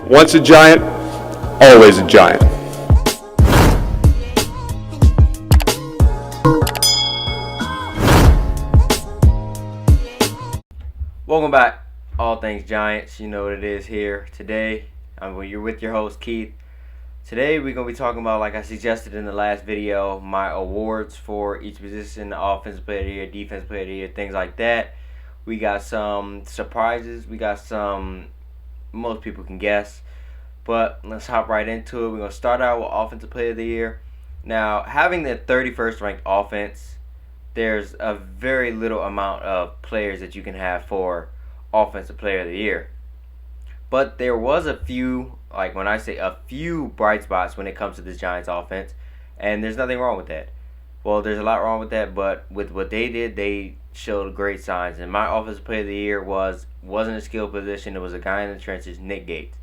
Once a giant, always a giant. Welcome back, All Things Giants. You know what it is here. Today, you're with your host, Keith. Today, we're going to be talking about, like I suggested in the last video, my awards for each position, offensive player of the year, defensive player of the year, things like that. We got some surprises. We got some most people can guess. But let's hop right into it. We're going to start out with offensive player of the year. Now, having the 31st ranked offense, there's a very little amount of players that you can have for offensive player of the year. But there was a few, like when I say a few bright spots when it comes to this Giants offense, and there's nothing wrong with that. Well, there's a lot wrong with that, but with what they did, they showed great signs. And my offensive player of the year wasn't a skill position. It was a guy in the trenches, Nick Gates.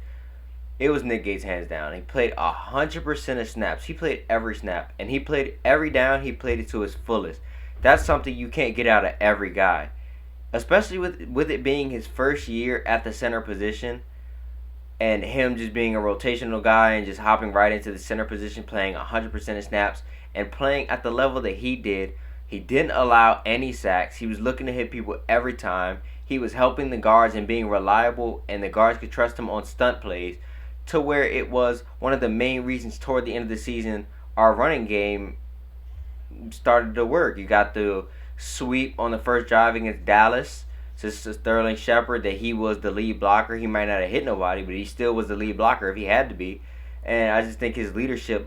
It was Nick Gates hands down. He played 100% of snaps. He played every snap, and he played every down. He played it to his fullest. That's something you can't get out of every guy, especially with it being his first year at the center position, and him just being a rotational guy and just hopping right into the center position, playing 100% of snaps, and playing at the level that he did. He didn't allow any sacks. He was looking to hit people every time. He was helping the guards and being reliable, and the guards could trust him on stunt plays, to where it was one of the main reasons toward the end of the season our running game started to work. You got the sweep on the first drive against Dallas to Sterling Shepard that he was the lead blocker. He might not have hit nobody, but he still was the lead blocker if he had to be. And I just think his leadership,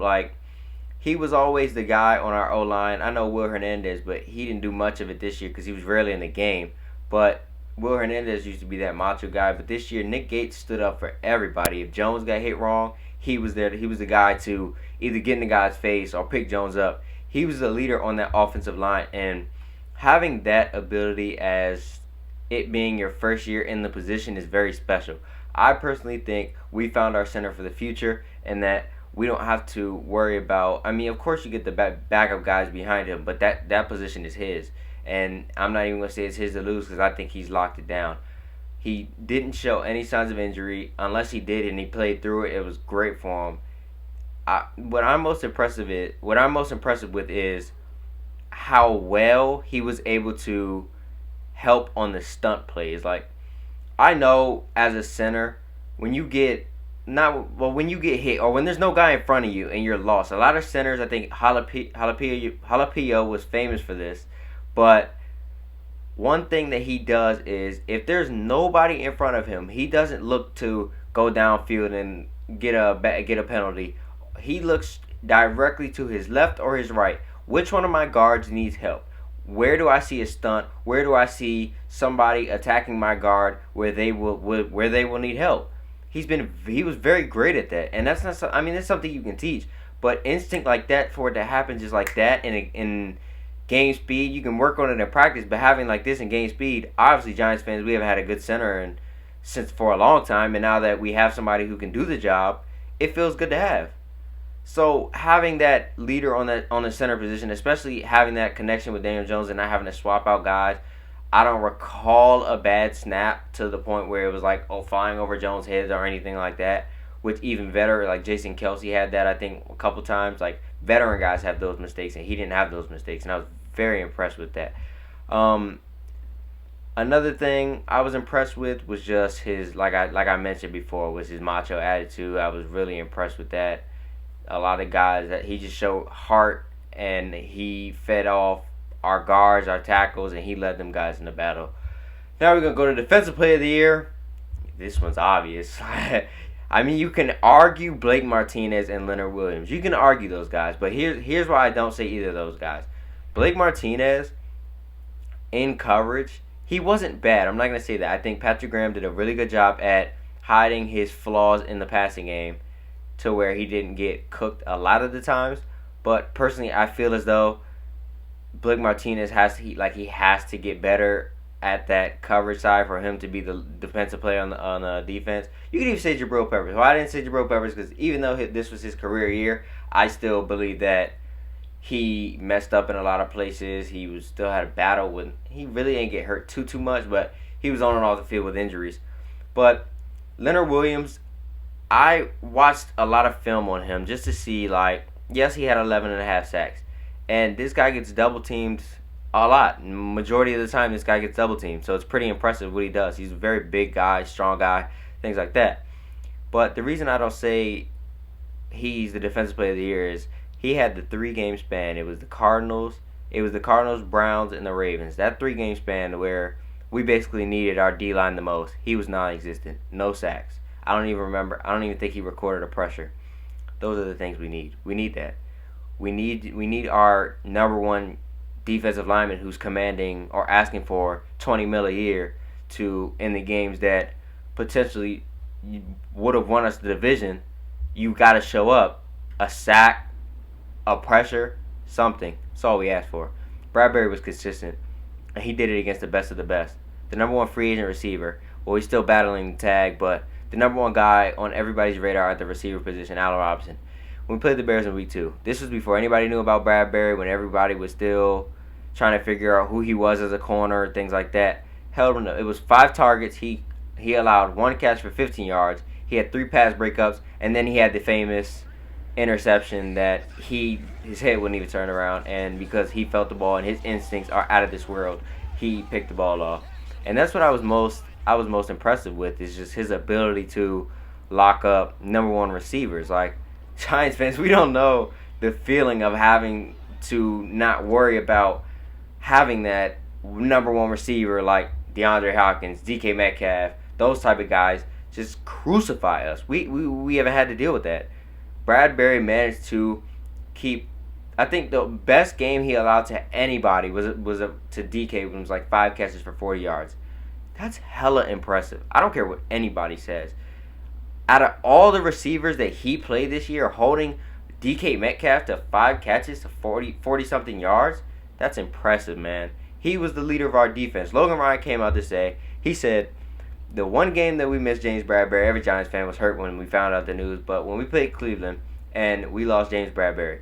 he was always the guy on our O-line. I know Will Hernandez, but he didn't do much of it this year because he was rarely in the game. But Will Hernandez used to be that macho guy, but this year Nick Gates stood up for everybody. If Jones got hit wrong, he was there. He was the guy to either get in the guy's face or pick Jones up. He was the leader on that offensive line, and having that ability as it being your first year in the position is very special. I personally think we found our center for the future, and that we don't have to worry about. I mean, of course you get the backup guys behind him, but that position is his. And I'm not even going to say it's his to lose because I think he's locked it down. He didn't show any signs of injury. Unless he did and he played through it, it was great for him. What I'm most impressive with is how well he was able to help on the stunt plays. Like, I know as a center, when you get hit or when there's no guy in front of you and you're lost. A lot of centers, I think Jalapillo was famous for this. But one thing that he does is if there's nobody in front of him, he doesn't look to go downfield and get a penalty. He looks directly to his left or his right. Which one of my guards needs help? Where do I see a stunt? Where do I see somebody attacking my guard where they will need help? He was very great at that, and that's something you can teach. But instinct like that, for it to happen just like that in game speed, you can work on it in practice, but having like this in game speed, obviously Giants fans, we haven't had a good center since for a long time, and now that we have somebody who can do the job, it feels good to have. So having that leader on the center position, especially having that connection with Daniel Jones and not having to swap out guys, I don't recall a bad snap to the point where it was like flying over Jones' head or anything like that. With even veteran, like Jason Kelce had that, I think, a couple times. Like, veteran guys have those mistakes, and he didn't have those mistakes, and I was very impressed with that. Another thing I was impressed with was just his, like I mentioned before, was his macho attitude. I was really impressed with that. A lot of guys, that he just showed heart, and he fed off our guards, our tackles, and he led them guys in the battle. Now we're going to go to Defensive Player of the Year. This one's obvious. I mean, you can argue Blake Martinez and Leonard Williams. You can argue those guys, but here's why I don't say either of those guys. Blake Martinez, in coverage, he wasn't bad. I'm not going to say that. I think Patrick Graham did a really good job at hiding his flaws in the passing game to where he didn't get cooked a lot of the times. But personally, I feel as though Blake Martinez has to get better at that coverage side for him to be the defensive player on the defense. You could even say Jabril Peppers. Well, I didn't say Jabril Peppers because even though this was his career year, I still believe that he messed up in a lot of places. He still had a battle with. He really didn't get hurt too much, but he was on and off the field with injuries. But Leonard Williams, I watched a lot of film on him just to see, like, yes, he had 11 and a half sacks. And this guy gets double teamed a lot. Majority of the time, this guy gets double teamed. So it's pretty impressive what he does. He's a very big guy, strong guy, things like that. But the reason I don't say he's the defensive player of the year is he had the 3 game span. It was the Cardinals, Browns, and the Ravens. That 3 game span where we basically needed our D line the most. He was non-existent. No sacks. I don't even remember. I don't even think he recorded a pressure. Those are the things we need. We need that. We need our number one defensive lineman who's commanding or asking for 20 mil a year to in the games that potentially would have won us the division. You got to show up. A sack, a pressure, something. That's all we asked for. Bradbury was consistent, and he did it against the best of the best. The number one free agent receiver. Well, he's still battling the tag, but the number one guy on everybody's radar at the receiver position, Allen Robinson. When we played the Bears in week 2, this was before anybody knew about Bradbury, when everybody was still trying to figure out who he was as a corner, things like that. Held him. It was 5 targets. He allowed 1 catch for 15 yards. He had 3 pass breakups, and then he had the famous interception that his head wouldn't even turn around, and because he felt the ball and his instincts are out of this world, he picked the ball off. And that's what I was most impressive with, is just his ability to lock up number one receivers. Like, Giants fans, we don't know the feeling of having to not worry about having that number one receiver like DeAndre Hopkins, DK Metcalf, those type of guys just crucify us. We haven't had to deal with that. Bradbury managed to keep. I think the best game he allowed to anybody was to DK, when it was like 5 catches for 40 yards. That's hella impressive. I don't care what anybody says. Out of all the receivers that he played this year, holding DK Metcalf to 5 catches to 40-something yards, that's impressive, man. He was the leader of our defense. Logan Ryan came out to say, he said, the one game that we missed James Bradbury, every Giants fan was hurt when we found out the news, but when we played Cleveland and we lost James Bradbury,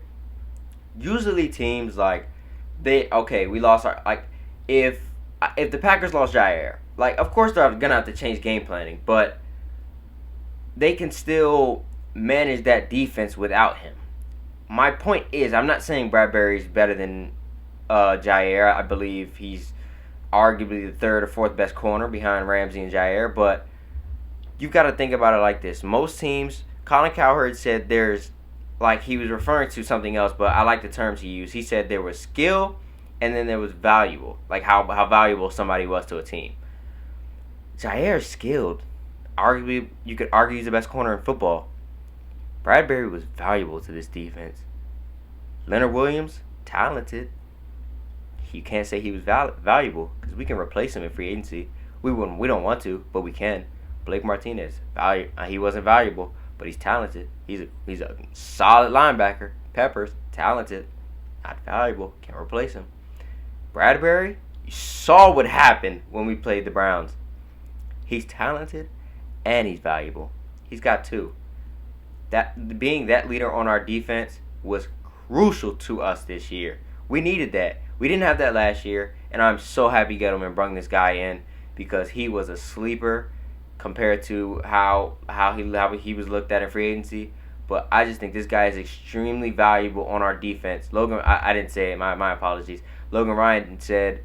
usually teams we lost our, if the Packers lost Jair, of course they're gonna have to change game planning, but they can still manage that defense without him. My point is, I'm not saying Bradbury's better than Jair. I believe he's arguably the 3rd or 4th best corner behind Ramsey and Jair, but you've got to think about it like this. Most teams, Colin Cowherd said he was referring to something else, but I like the terms he used. He said there was skill and then there was valuable, like how valuable somebody was to a team. Jair's skilled. Arguably, you could argue he's the best corner in football. Bradbury was valuable to this defense. Leonard Williams, talented. You can't say he was valuable, because we can replace him in free agency. We don't want to, but we can. Blake Martinez, he wasn't valuable, but he's talented. He's a solid linebacker. Peppers, talented, not valuable. Can't replace him. Bradbury, you saw what happened when we played the Browns. He's talented and he's valuable. He's got 2. That being that leader on our defense was crucial to us this year. We needed that. We didn't have that last year, and I'm so happy Gettleman brought this guy in, because he was a sleeper compared to how he was looked at in free agency. But I just think this guy is extremely valuable on our defense. Logan, I didn't say it. My apologies. Logan Ryan said,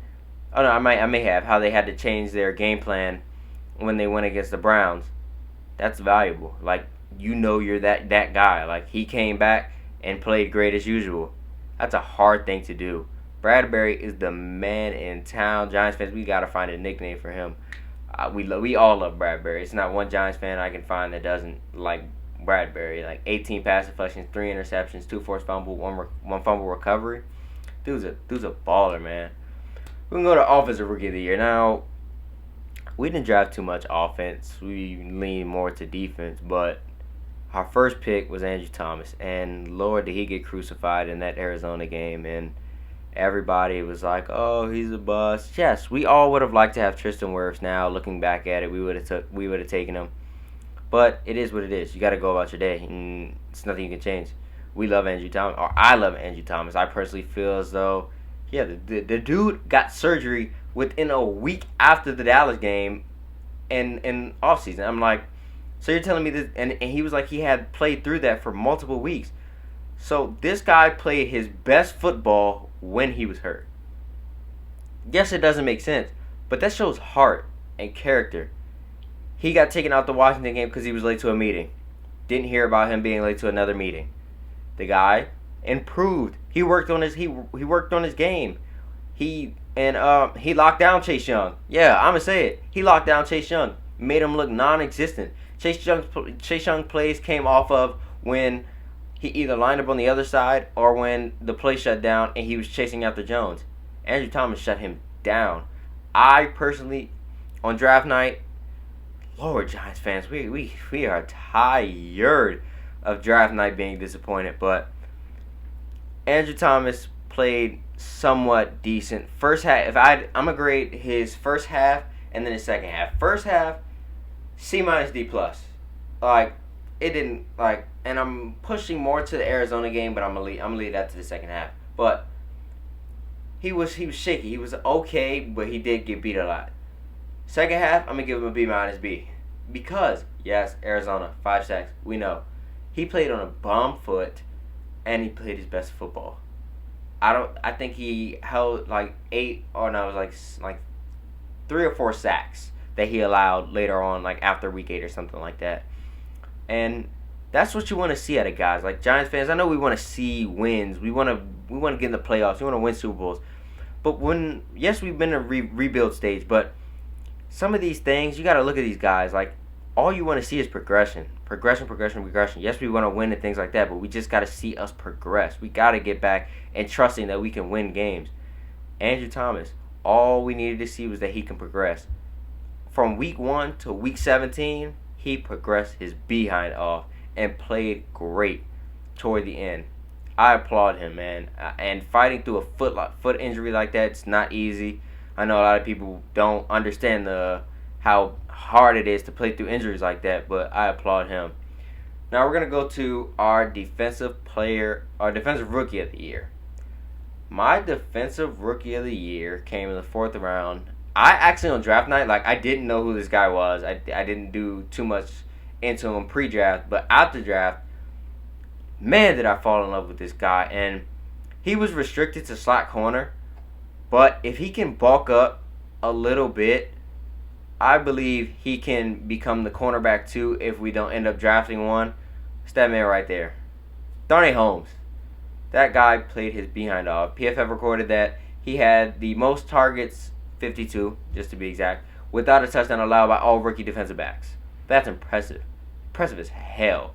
oh no, I may have, how they had to change their game plan when they went against the Browns. That's valuable. You're that guy. He came back and played great as usual. That's a hard thing to do. Bradbury is the man in town. Giants fans, we got to find a nickname for him. We all love Bradbury. It's not one Giants fan I can find that doesn't like Bradbury. 18 pass deflections, 3 interceptions, 2 forced fumble, one fumble recovery. Dude's a baller, man. We can go to offensive rookie of the year. Now, we didn't draft too much offense. We lean more to defense, but our first pick was Andrew Thomas, and Lord, did he get crucified in that Arizona game. And everybody was like, oh, he's a bust. Yes, we all would have liked to have Tristan Wirfs. Now, looking back at it, we would have taken him. But it is what it is. You got to go about your day, and it's nothing you can change. We love Andrew Thomas, or I love Andrew Thomas. I personally feel as though, the dude got surgery within a week after the Dallas game in offseason. I'm like, So you're telling me this, and he was like he had played through that for multiple weeks. So this guy played his best football when he was hurt. Yes, it doesn't make sense, but that shows heart and character. He got taken out the Washington game because he was late to a meeting. Didn't hear about him being late to another meeting. The guy improved. He worked on his worked on his game. He locked down Chase Young. Yeah, I'm gonna say it. He locked down Chase Young, made him look non-existent. Chase Young plays came off of when he either lined up on the other side or when the play shut down and he was chasing after Jones. Andrew Thomas shut him down. I personally, on draft night, Lord, Giants fans, we are tired of draft night being disappointed, but Andrew Thomas played somewhat decent. First half, I'm gonna grade his first half and then his second half. First half, C minus D plus. Like it didn't like, and I'm pushing more to the Arizona game, but I'm gonna leave that to the second half. But he was shaky. He was okay, but he did get beat a lot. Second half, I'm gonna give him a B minus B because yes, Arizona 5 sacks. We know he played on a bum foot, and he played his best football. I think he held like 8 or no, it was like 3 or 4 sacks that he allowed later on, like after week 8 or something like that. And that's what you want to see out of guys like Giants fans. I know we want to see wins. We want to get in the playoffs. We want to win Super Bowls. But yes, we've been in a rebuild stage, but some of these things you got to look at these guys like all you want to see is progression. Yes, we want to win and things like that, but we just got to see us progress. We got to get back and trusting that we can win games. Andrew Thomas, all we needed to see was that he can progress. From week 1 to week 17, he progressed his behind off and played great toward the end. I applaud him, man. And fighting through a foot injury like that, it's not easy. I know a lot of people don't understand how hard it is to play through injuries like that, but I applaud him. Now we're gonna go to our defensive rookie of the year. My defensive rookie of the year came in the 4th round. I actually on draft night, like I didn't know who this guy was. I didn't do too much into him pre-draft, but after draft, man, did I fall in love with this guy. And he was restricted to slot corner, but if he can bulk up a little bit, I believe he can become the cornerback too if we don't end up drafting one. It's that man right there. Darnay Holmes. That guy played his behind off. PFF recorded that he had the most targets, 52, just to be exact, without a touchdown allowed by all rookie defensive backs. That's impressive. Impressive as hell.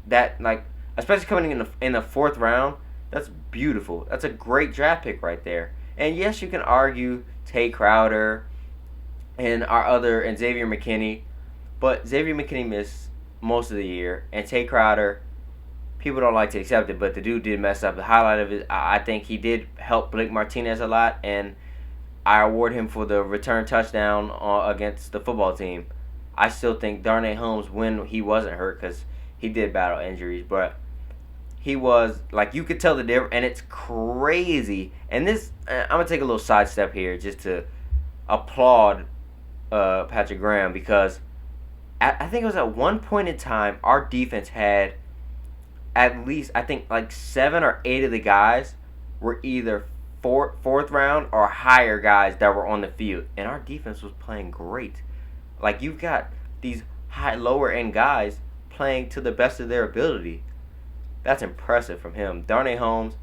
That, like, especially coming in the 4th round, that's beautiful. That's a great draft pick right there. And yes, you can argue Tay Crowder and Xavier McKinney, but Xavier McKinney missed most of the year, and Tay Crowder, people don't like to accept it, but the dude did mess up. The highlight of it, I think he did help Blake Martinez a lot, and I award him for the return touchdown against the football team. I still think Darnay Holmes, when he wasn't hurt, because he did battle injuries, but he was, like, you could tell the difference, and it's crazy. And this, I'm going to take a little sidestep here just to applaud Patrick Graham, because I think it was at one point in time, our defense had at least, I think, like 7 or 8 of the guys were either 4th round or higher guys that were on the field. And our defense was playing great. Like, you've got these lower end guys playing to the best of their ability. That's impressive from him. Darnay Holmes,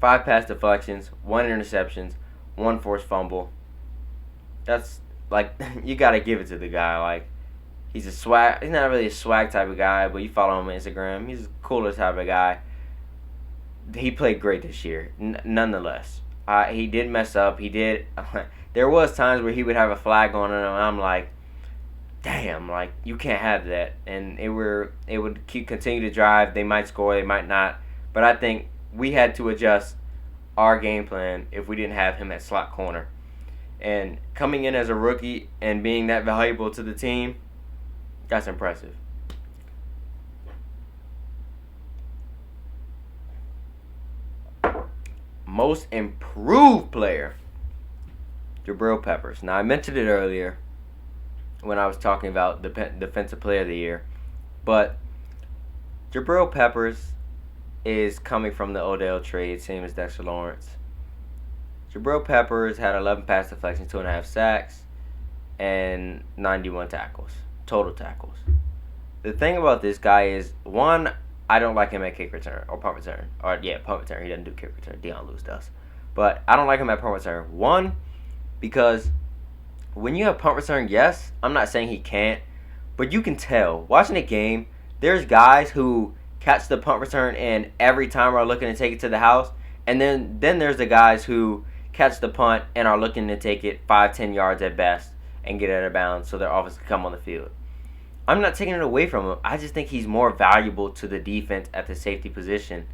5 pass deflections, 1 interceptions, 1 forced fumble. That's, like, you got to give it to the guy. Like, he's not really a swag type of guy, but you follow him on Instagram. He's a cooler type of guy. He played great this year, nonetheless. He did mess up. He did. There was times where he would have a flag on him, and I'm like, damn, like, you can't have that. And it would continue to drive. They might score, they might not. But I think we had to adjust our game plan if we didn't have him at slot corner. And coming in as a rookie and being that valuable to the team, that's impressive. Most improved player, Jabril Peppers. Now, I mentioned it earlier. when I was talking about the defensive player of the year. But Jabril Peppers is coming from the Odell trade, same as Dexter Lawrence. Jabril Peppers had 11 pass deflections, 2.5 sacks, and 91 tackles, total tackles. The thing about this guy is, one, I don't like him at kick return or punt return. Or, yeah, punt return. He doesn't do kick return. Deion Lewis does. But I don't like him at punt return. One, because when you have punt return, yes, I'm not saying he can't, but you can tell. Watching a game, there's guys who catch the punt return and every time are looking to take it to the house. And then there's the guys who catch the punt and are looking to take it 5-10 yards at best and get it out of bounds so their offense can come on the field. I'm not taking it away from him. I just think he's more valuable to the defense at the safety position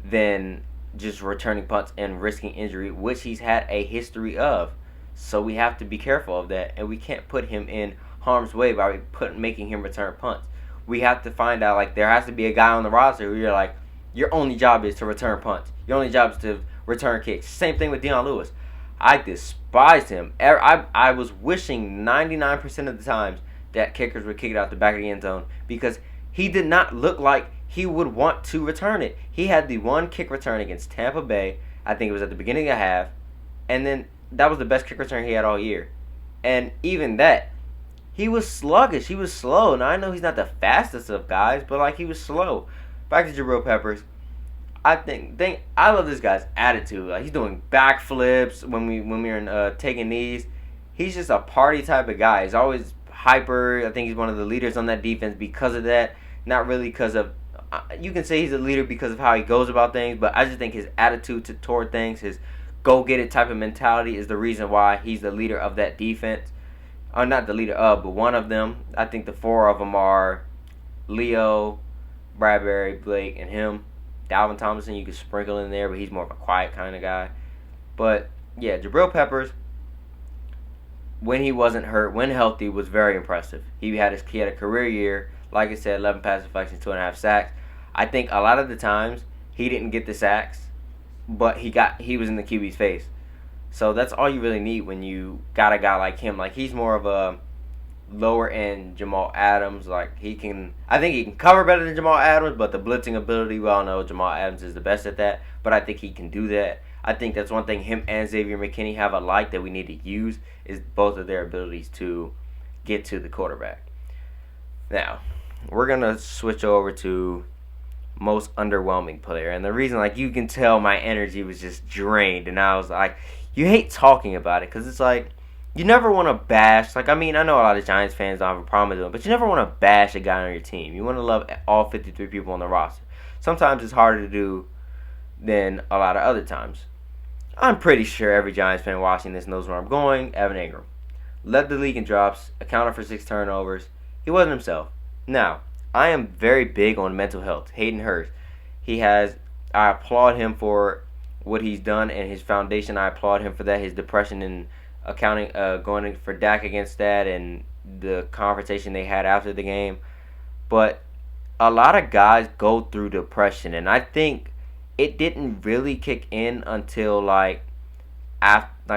than just returning punts and risking injury, which he's had a history of. So we have to be careful of that, and we can't put him in harm's way by making him return punts. We have to find out, like, there has to be a guy on the roster who you're like, your only job is to return punts. Your only job is to return kicks. Same thing with Deion Lewis. I despised him. I was wishing 99% of the times that kickers would kick it out the back of the end zone because he did not look like he would want to return it. He had the one kick return against Tampa Bay. I think it was at the beginning of half. And then that was the best kick return he had all year. And even that, he was sluggish. He was slow. Now, I know he's not the fastest of guys, but, like, he was slow. Back to Jabril Peppers. I love this guy's attitude. Like, he's doing backflips when we're taking knees. He's just a party type of guy. He's always hyper. I think he's one of the leaders on that defense because of that. Not really because of, you can say he's a leader because of how he goes about things, but I just think his attitude toward things, his go-get-it type of mentality is the reason why he's the leader of that defense. Or not the leader of, but one of them. I think the four of them are Leo, Bradbury, Blake, and him. Dalvin Tomlinson you could sprinkle in there, but he's more of a quiet kind of guy. But, yeah, Jabril Peppers, when he wasn't hurt, when healthy, was very impressive. He had a career year. Like I said, 11 pass deflections, 2.5 sacks. I think a lot of the times he didn't get the sacks, but he was in the QB's face. So that's all you really need when you got a guy like him. Like, he's more of a lower end Jamal Adams. Like, I think he can cover better than Jamal Adams, but the blitzing ability, we all know Jamal Adams is the best at that. But I think he can do that. I think that's one thing him and Xavier McKinney have alike that we need to use is both of their abilities to get to the quarterback. Now, we're going to switch over to most underwhelming player. And the reason, like, you can tell my energy was just drained. And I was like, you hate talking about it because it's like, you never want to bash. Like, I mean, I know a lot of Giants fans don't have a problem with it, but you never want to bash a guy on your team. You want to love all 53 people on the roster. Sometimes it's harder to do than a lot of other times. I'm pretty sure every Giants fan watching this knows where I'm going. Evan Ingram led the league in drops, accounted for 6 turnovers. He wasn't himself. Now, I am very big on mental health. Hayden Hurst, I applaud him for what he's done and his foundation. I applaud him for that. His depression and accounting, going for Dak against that, and the confrontation they had after the game. But a lot of guys go through depression, and I think it didn't really kick in until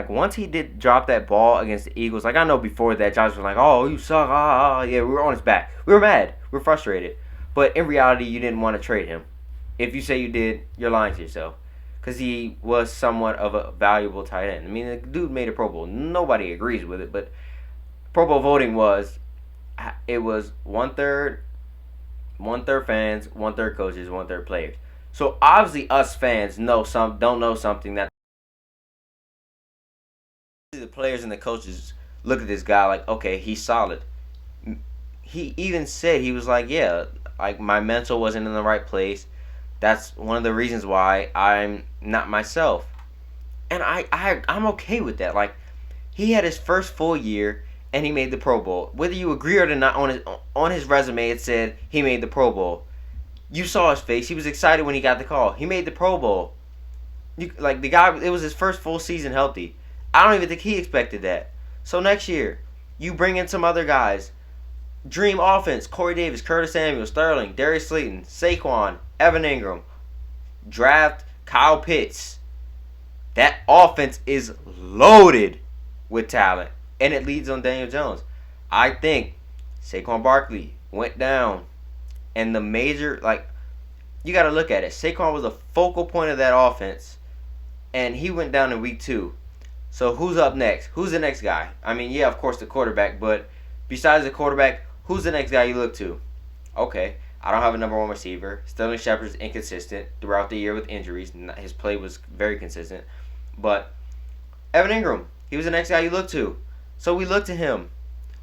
once he did drop that ball against the Eagles. Like, I know before that, Josh was like, "Oh, you suck!" Yeah, we were on his back. We were mad. We were frustrated. But in reality, you didn't want to trade him. If you say you did, you're lying to yourself. Because he was somewhat of a valuable tight end. I mean, the dude made a Pro Bowl. Nobody agrees with it, but Pro Bowl voting was 1/3 fans, 1/3 coaches, 1/3 players. So obviously, us fans don't know something that the players and the coaches look at this guy like, okay, he's solid. He even said, he was like, yeah, like, my mental wasn't in the right place. That's one of the reasons why I'm not myself. And I'm okay with that. Like, he had his first full year and he made the Pro Bowl. Whether you agree or not, on his resume it said he made the Pro Bowl. You saw his face. He was excited when he got the call. He made the Pro Bowl. The guy, it was his first full season healthy. I don't even think he expected that. So next year, you bring in some other guys. Dream offense: Corey Davis, Curtis Samuel, Sterling, Darius Slayton, Saquon, Evan Ingram. Draft Kyle Pitts. That offense is loaded with talent, and it leads on Daniel Jones. I think Saquon Barkley went down, and the major, like, you got to look at it. Saquon was a focal point of that offense, and he went down in week 2. So who's up next? Who's the next guy? I mean, yeah, of course the quarterback, but besides the quarterback, who's the next guy you look to? Okay, I don't have a number 1 receiver. Sterling Shepard's inconsistent throughout the year with injuries. His play was very consistent. But Evan Ingram, he was the next guy you look to. So we look to him.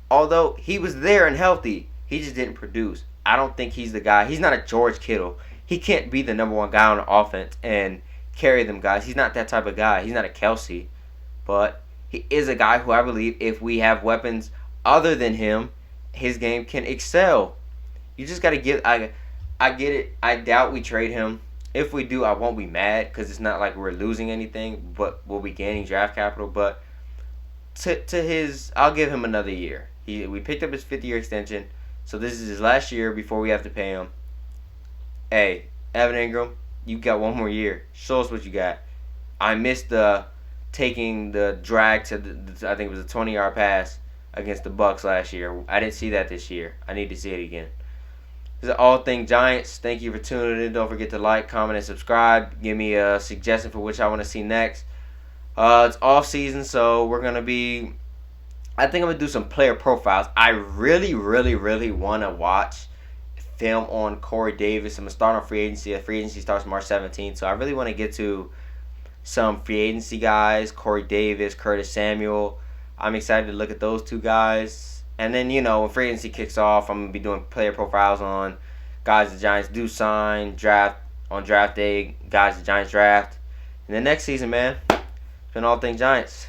Although he was there and healthy, he just didn't produce. I don't think he's the guy. He's not a George Kittle. He can't be the number 1 guy on the offense and carry them guys. He's not that type of guy. He's not a Kelsey. But he is a guy who I believe if we have weapons other than him, his game can excel. You just got to give. I get it. I doubt we trade him. If we do, I won't be mad because it's not like we're losing anything, but we'll be gaining draft capital. But I'll give him another year. We picked up his 5th-year extension, so this is his last year before we have to pay him. Hey, Evan Ingram, you got 1 more year. Show us what you got. I missed taking the drag to I think it was a 20-yard pass against the Bucks last year. I didn't see that this year. I need to see it again. This is All Thing Giants. Thank you for tuning in. Don't forget to like, comment, and subscribe. Give me a suggestion for which I want to see next. It's off season, so we're gonna be. I think I'm gonna do some player profiles. I really, really, really want to watch film on Corey Davis. I'm gonna start on free agency. Free agency starts March 17th, so I really want to get to some free agency guys, Corey Davis, Curtis Samuel. I'm excited to look at those 2 guys. And then, when free agency kicks off, I'm going to be doing player profiles on guys the Giants do sign, on draft day, guys the Giants draft. And then next season, man, it's been All Things Giants.